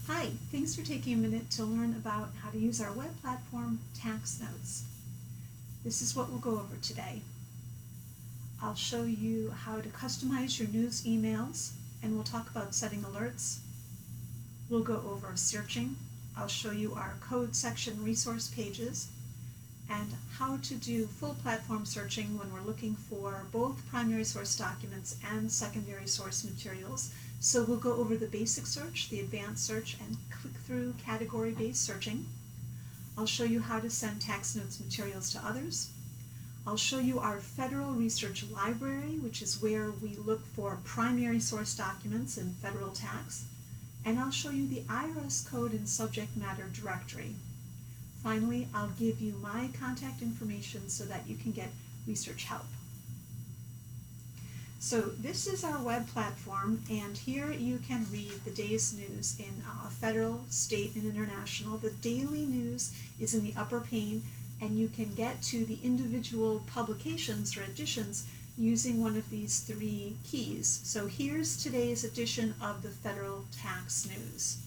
Hi, thanks for taking a minute to learn about how to use our web platform, Tax Notes. This is what we'll go over today. I'll show you how to customize your news emails, and we'll talk about setting alerts. We'll go over searching. I'll show you our code section resource pages and how to do full platform searching when we're looking for both primary source documents and secondary source materials. So we'll go over the basic search, the advanced search, and click-through category-based searching. I'll show you how to send tax notes materials to others. I'll show you our Federal Research Library, which is where we look for primary source documents in federal tax. And I'll show you the IRS code and subject matter directory. Finally, I'll give you my contact information so that you can get research help. So this is our web platform, and here you can read the day's news in federal, state, and international. The daily news is in the upper pane, and you can get to the individual publications or editions using one of these three keys. So here's today's edition of the Federal Tax News.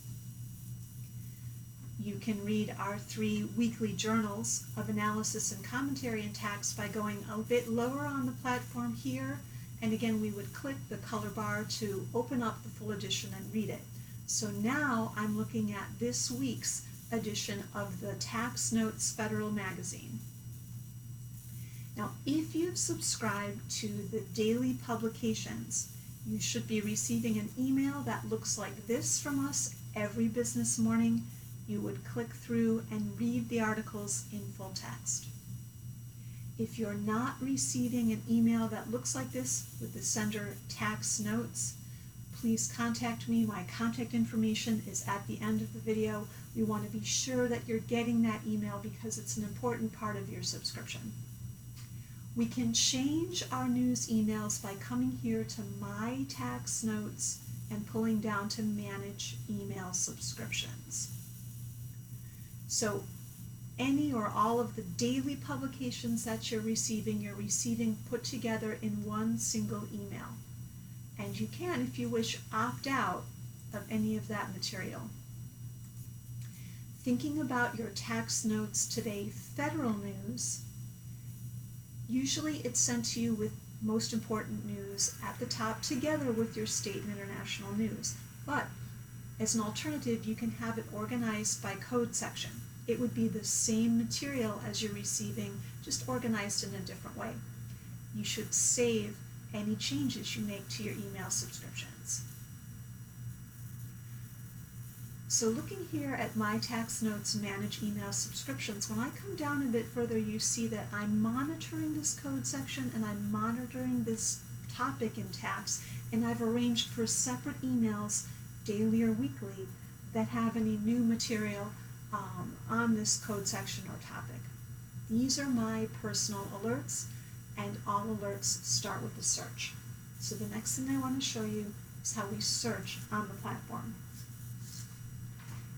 You can read our 3 weekly journals of analysis and commentary in tax by going a bit lower on the platform here, and again we would click the color bar to open up the full edition and read it. So now I'm looking at this week's edition of the Tax Notes Federal Magazine. Now, if you've subscribed to the daily publications, you should be receiving an email that looks like this from us every business morning. You would click through and read the articles in full text. If you're not receiving an email that looks like this with the sender Tax Notes, please contact me. My contact information is at the end of the video. We want to be sure that you're getting that email because it's an important part of your subscription. We can change our news emails by coming here to My Tax Notes and pulling down to Manage Email Subscriptions. So any or all of the daily publications that you're receiving put together in one single email. And you can, if you wish, opt out of any of that material. Thinking about your Tax Notes Today federal news, usually it's sent to you with most important news at the top together with your state and international news. But as an alternative, you can have it organized by code section. It would be the same material as you're receiving, just organized in a different way. You should save any changes you make to your email subscriptions. So looking here at My Tax Notes Manage Email Subscriptions, when I come down a bit further, you see that I'm monitoring this code section and I'm monitoring this topic in tax, and I've arranged for separate emails, daily or weekly, that have any new material on this code section or topic. These are my personal alerts, and all alerts start with a search. So the next thing I want to show you is how we search on the platform.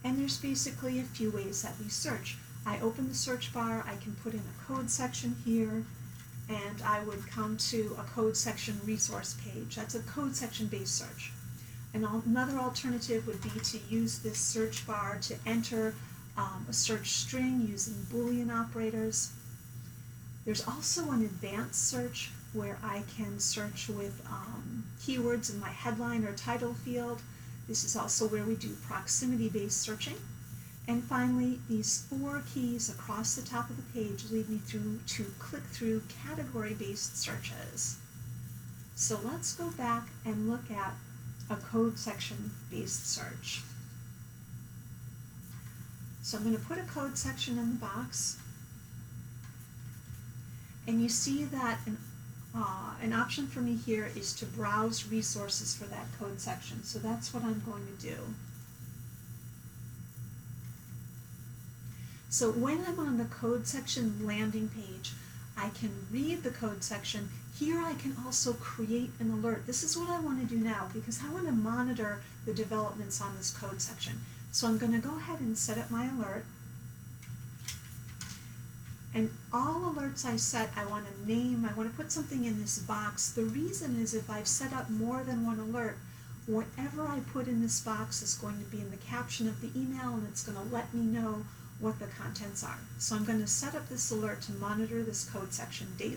And there's basically a few ways that we search. I open the search bar, I can put in a code section here, and I would come to a code section resource page. That's a code section based search. And another alternative would be to use this search bar to enter a search string using Boolean operators. There's also an advanced search where I can search with keywords in my headline or title field. This is also where we do proximity-based searching. And finally, these 4 keys across the top of the page lead me through to click-through category-based searches. So let's go back and look at a code section-based search. So I'm going to put a code section in the box, and you see that an option for me here is to browse resources for that code section. So that's what I'm going to do. So when I'm on the code section landing page, I can read the code section. Here I can also create an alert. This is what I want to do now because I want to monitor the developments on this code section. So I'm going to go ahead and set up my alert. And all alerts I set, I want to name, I want to put something in this box. The reason is if I've set up more than one alert, whatever I put in this box is going to be in the caption of the email, and it's going to let me know what the contents are. So I'm going to set up this alert to monitor this code section daily.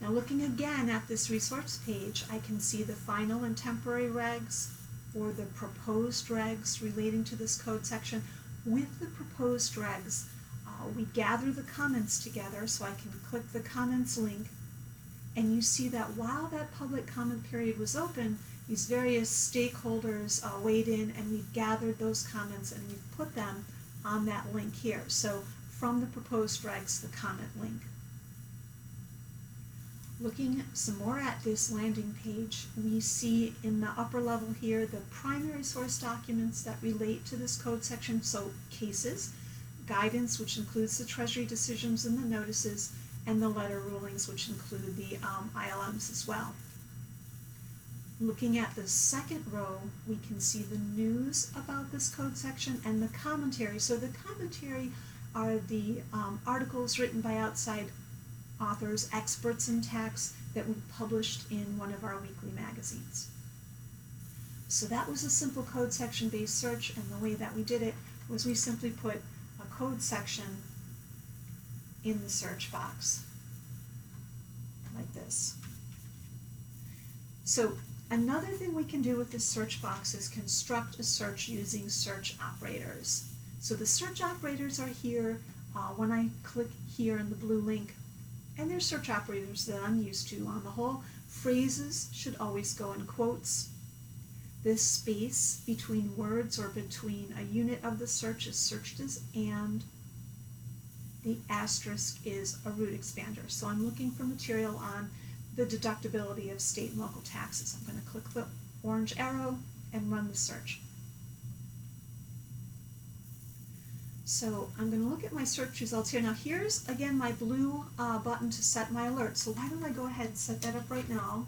Now looking again at this resource page, I can see the final and temporary regs or the proposed regs relating to this code section. With the proposed regs, we gather the comments together, so I can click the comments link, and you see that while that public comment period was open, these various stakeholders weighed in, and we've gathered those comments and we've put them on that link here. So from the proposed regs, the comment link. Looking some more at this landing page, we see in the upper level here the primary source documents that relate to this code section, so cases, guidance, which includes the Treasury decisions and the notices, and the letter rulings, which include the ILMs as well. Looking at the second row, we can see the news about this code section and the commentary. So the commentary are the articles written by outside authors, experts in tax, that we published in one of our weekly magazines. So that was a simple code section based search, and the way that we did it was we simply put a code section in the search box like this. So another thing we can do with this search box is construct a search using search operators. So the search operators are here when I click here in the blue link, and they're search operators that I'm used to. On the whole, phrases should always go in quotes. This space between words or between a unit of the search is searched as and. The asterisk is a root expander. So I'm looking for material on the deductibility of state and local taxes. I'm going to click the orange arrow and run the search. So I'm going to look at my search results here. Now here's again my blue button to set my alert. So why don't I go ahead and set that up right now.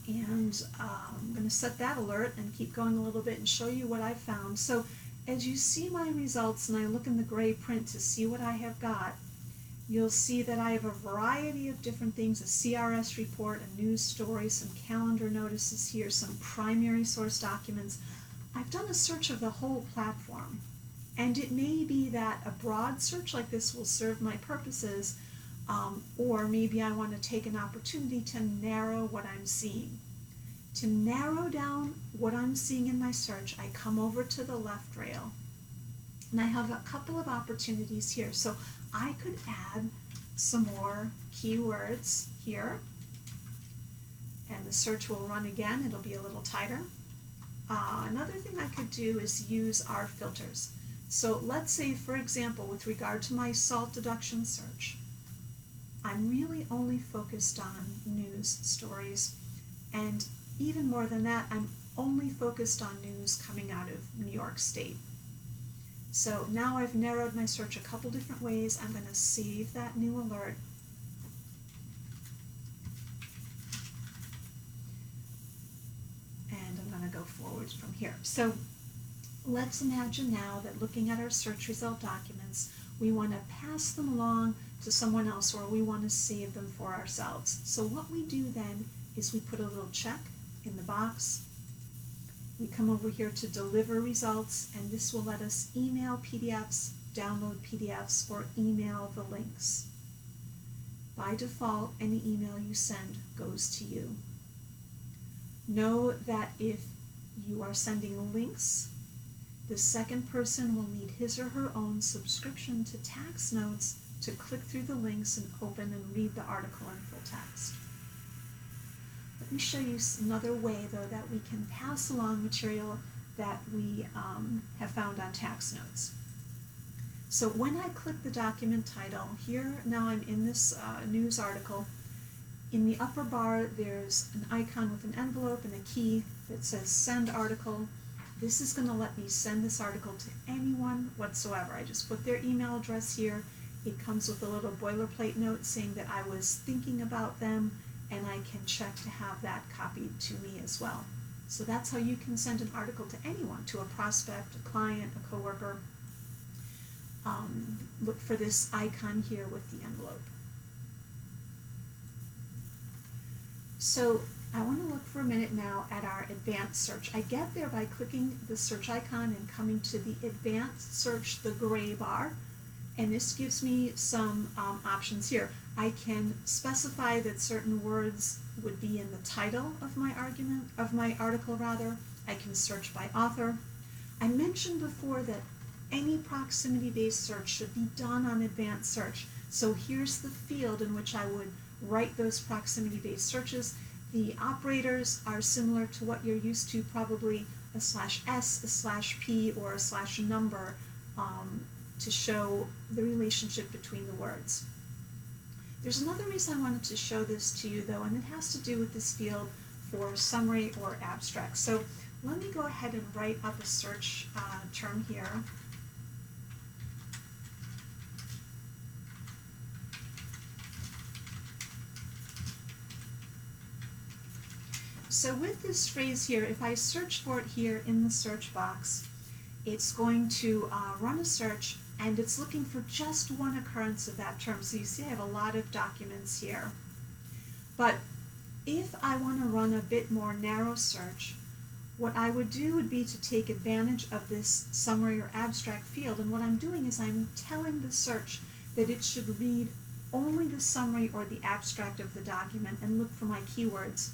And I'm going to set that alert and keep going a little bit and show you what I found. So as you see my results and I look in the gray print to see what I have got, you'll see that I have a variety of different things, a CRS report, a news story, some calendar notices here, some primary source documents. I've done a search of the whole platform, and it may be that a broad search like this will serve my purposes, or maybe I want to take an opportunity to narrow what I'm seeing. To narrow down what I'm seeing in my search, I come over to the left rail, and I have a couple of opportunities here. So I could add some more keywords here, and the search will run again. It'll be a little tighter. Another thing I could do is use our filters. So let's say, for example, with regard to my SALT deduction search, I'm really only focused on news stories, and even more than that, I'm only focused on news coming out of New York State. So now I've narrowed my search a couple different ways. I'm going to save that new alert. And I'm going to go forward from here. So let's imagine now that looking at our search result documents, we want to pass them along to someone else, or we want to save them for ourselves. So what we do then is we put a little check in the box. We come over here to deliver results, and this will let us email PDFs, download PDFs, or email the links. By default, any email you send goes to you. Know that if you are sending links, the second person will need his or her own subscription to Tax Notes to click through the links and open and read the article in full text. Let me show you another way, though, that we can pass along material that we have found on Tax Notes. So when I click the document title, here now I'm in this news article. In the upper bar, there's an icon with an envelope and a key that says Send Article. This is going to let me send this article to anyone whatsoever. I just put their email address here. It comes with a little boilerplate note saying that I was thinking about them, and I can check to have that copied to me as well. So that's how you can send an article to anyone, to a prospect, a client, a coworker. Look for this icon here with the envelope. So I want to look for a minute now at our advanced search. I get there by clicking the search icon and coming to the advanced search, the gray bar, and this gives me some options here. I can specify that certain words would be in the title of my article rather. I can search by author. I mentioned before that any proximity-based search should be done on advanced search. So here's the field in which I would write those proximity-based searches. The operators are similar to what you're used to, probably a /s, a /p, or a /number to show the relationship between the words. There's another reason I wanted to show this to you though, and it has to do with this field for summary or abstract. So let me go ahead and write up a search term here. So with this phrase here, if I search for it here in the search box, it's going to run a search, and it's looking for just one occurrence of that term. So you see I have a lot of documents here. But if I want to run a bit more narrow search, what I would do would be to take advantage of this summary or abstract field, and what I'm doing is I'm telling the search that it should read only the summary or the abstract of the document and look for my keywords.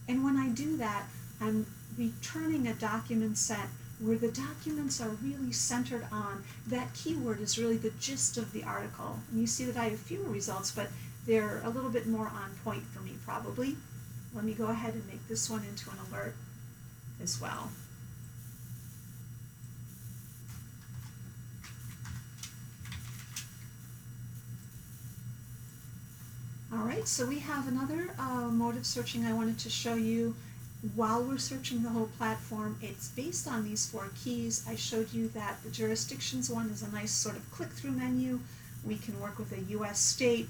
And when I do that, I'm returning a document set where the documents are really centered on that keyword is really the gist of the article. And you see that I have fewer results, but they're a little bit more on point for me probably. Let me go ahead and make this one into an alert as well. Alright, so we have another mode of searching I wanted to show you while we're searching the whole platform. It's based on these 4 keys. I showed you that the jurisdictions one is a nice sort of click-through menu. We can work with a US state,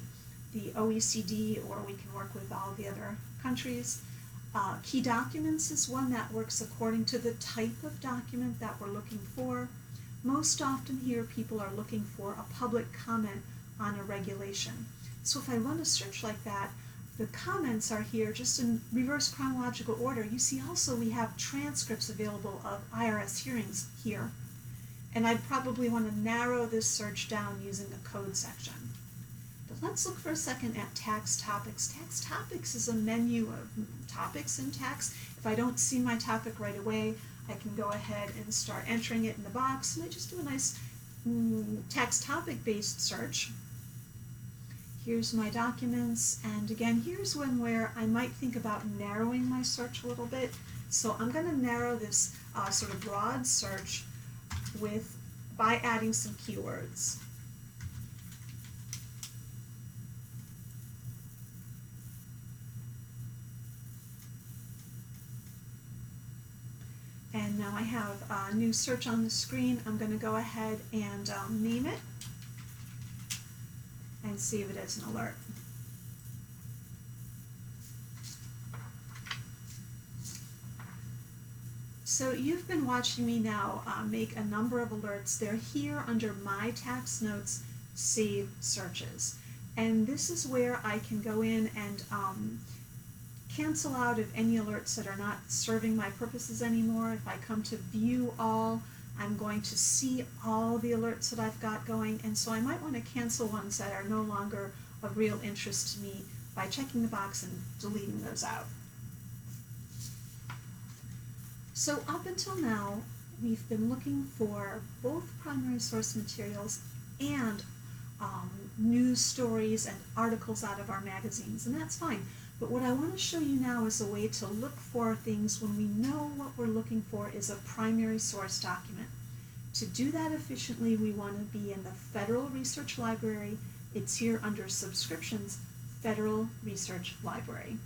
the OECD, or we can work with all the other countries. Key documents is one that works according to the type of document that we're looking for. Most often here people are looking for a public comment on a regulation. So if I run a search like that, the comments are here just in reverse chronological order. You see also we have transcripts available of IRS hearings here. And I'd probably want to narrow this search down using the code section. But let's look for a second at tax topics. Tax topics is a menu of topics in tax. If I don't see my topic right away, I can go ahead and start entering it in the box, and I just do a nice tax topic based search. Here's my documents, and again, here's one where I might think about narrowing my search a little bit. So I'm going to narrow this sort of broad search by adding some keywords. And now I have a new search on the screen. I'm going to go ahead and name it and save it as an alert. So you've been watching me now make a number of alerts. They're here under My Tax Notes, Save Searches. And this is where I can go in and cancel out of any alerts that are not serving my purposes anymore. If I come to View All, I'm going to see all the alerts that I've got going, and so I might want to cancel ones that are no longer of real interest to me by checking the box and deleting those out. So up until now, we've been looking for both primary source materials and news stories and articles out of our magazines, and that's fine. But what I want to show you now is a way to look for things when we know what we're looking for is a primary source document. To do that efficiently, we want to be in the Federal Research Library. It's here under Subscriptions, Federal Research Library.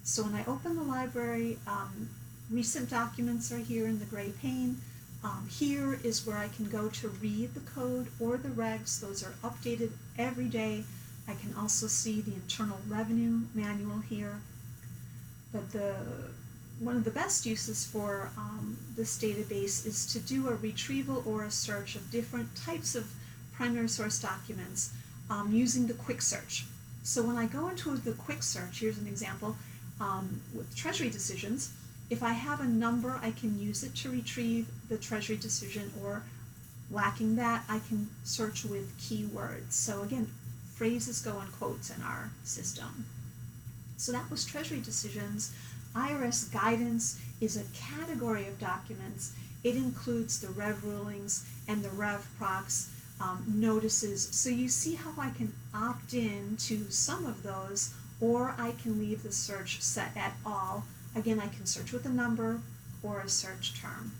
So when I open the library, recent documents are here in the gray pane. Here is where I can go to read the code or the regs. Those are updated every day. I can also see the Internal Revenue Manual here. But one of the best uses for this database is to do a retrieval or a search of different types of primary source documents using the quick search. So when I go into the quick search, here's an example, with Treasury decisions, if I have a number, I can use it to retrieve the Treasury decision, or lacking that, I can search with keywords. So again, phrases go in quotes in our system. So that was Treasury decisions. Irs Guidance is a category of documents. It includes the Rev rulings and the Rev procs, notices. So you see how I can opt in to some of those, or I can leave the search set at all. Again, I can search with a number or a search term.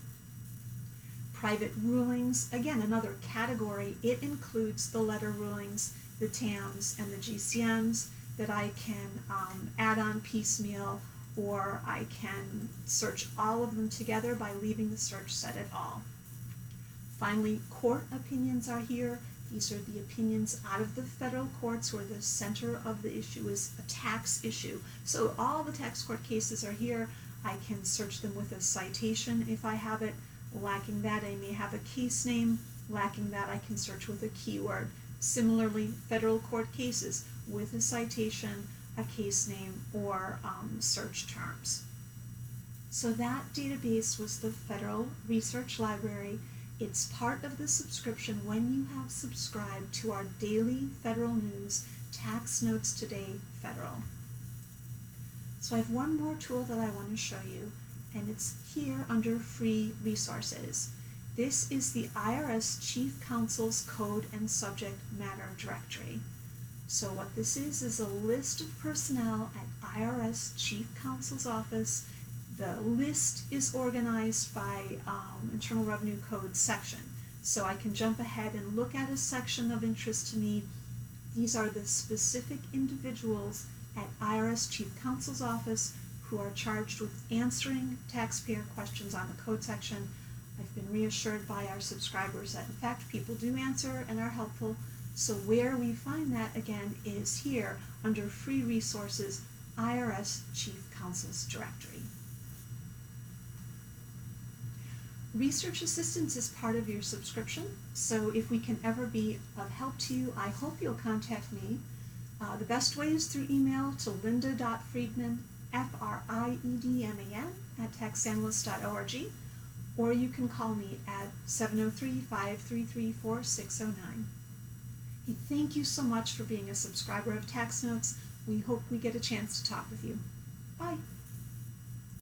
Private rulings, again, another category. It includes the letter rulings, the TAMs, and the GCMs that I can add on piecemeal, or I can search all of them together by leaving the search set at all. Finally, court opinions are here. These are the opinions out of the federal courts where the center of the issue is a tax issue. So all the tax court cases are here. I can search them with a citation if I have it. Lacking that, I may have a case name. Lacking that, I can search with a keyword. Similarly, federal court cases with a citation, a case name, or search terms. So that database was the Federal Research Library. It's part of the subscription when you have subscribed to our daily federal news, Tax Notes Today Federal. So I have one more tool that I want to show you, and it's here under Free Resources. This is the IRS Chief Counsel's Code and Subject Matter Directory. So what this is a list of personnel at IRS Chief Counsel's office. The list is organized by Internal Revenue Code section. So I can jump ahead and look at a section of interest to me. These are the specific individuals at IRS Chief Counsel's office who are charged with answering taxpayer questions on the code section. I've been reassured by our subscribers that in fact people do answer and are helpful. So where we find that again is here under Free Resources, IRS Chief Counsel's Directory. Research assistance is part of your subscription, so if we can ever be of help to you, I hope you'll contact me. The best way is through email to linda.friedman, Friedman, @taxanalyst.org, or you can call me at 703-533-4609. Hey, thank you so much for being a subscriber of Tax Notes. We hope we get a chance to talk with you. Bye.